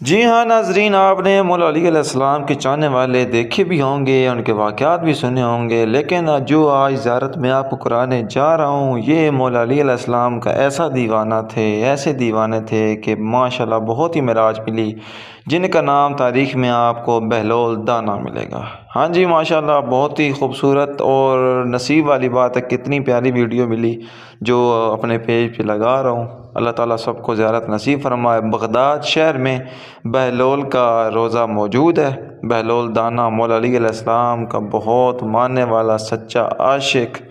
جی ہاں ناظرین، آپ نے مولا علی علیہ السلام کے چاہنے والے دیکھے بھی ہوں گے، ان کے واقعات بھی سنے ہوں گے، لیکن جو آج زیارت میں آپ کو کرانے جا رہا ہوں، یہ مولا علی علیہ السلام کا ایسا دیوانہ تھے، ایسے دیوانے تھے کہ ماشاءاللہ بہت ہی معراج ملی، جن کا نام تاریخ میں آپ کو بہلول دانا ملے گا۔ ہاں جی ماشاءاللہ بہت ہی خوبصورت اور نصیب والی بات ہے، کتنی پیاری ویڈیو ملی جو اپنے پیج پہ لگا رہا ہوں۔ اللہ تعالیٰ سب کو زیارت نصیب فرمائے۔ بغداد شہر میں بہلول کا روضہ موجود ہے۔ بہلول دانا مولا علی علیہ السلام کا بہت ماننے والا سچا عاشق،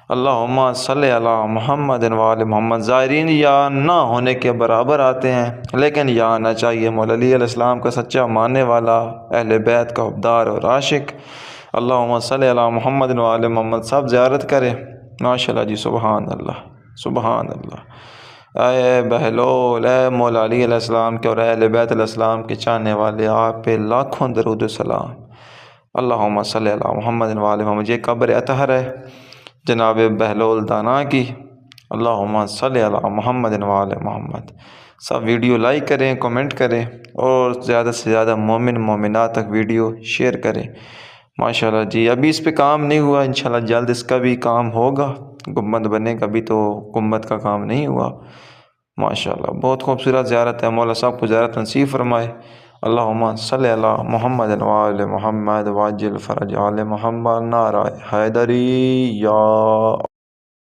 اللہم صلی علی محمد و آل محمد، زائرین یہاں نہ ہونے کے برابر آتے ہیں، لیکن یہاں آنا چاہیے۔ مولا علی علیہ السلام کا سچا ماننے والا، اہل بیت کا حبدار اور عاشق، اللہم صلی علی محمد و آل محمد، سب زیارت کرے۔ ماشاءاللہ جی، سبحان اللہ، سبحان اللہ۔ اے بہلول، اے مولا علی علیہ السلام کے اور اہل بیت علیہ السلام کے چاہنے والے، آپ پہ لاکھوں درود و سلام۔ اللہم صلی علی محمد و آل محمد۔ یہ قبر اطہر ہے جناب بہلول دانا کی۔ اللہم صلی علی محمد و آل محمد۔ سب ویڈیو لائک کریں، کمنٹ کریں اور زیادہ سے زیادہ مومن مومنات تک ویڈیو شیئر کریں۔ ماشاءاللہ جی، ابھی اس پہ کام نہیں ہوا، انشاءاللہ جلد اس کا بھی کام ہوگا، گنبد بنے گا، ابھی تو گنبد کا کام نہیں ہوا۔ ماشاءاللہ بہت خوبصورت زیارت ہے، مولا صاحب کو زیارت نصیب فرمائے۔ اللہم صلی علی محمد و آل محمد وعجل فرج آل محمد، نعرہ حیدری یا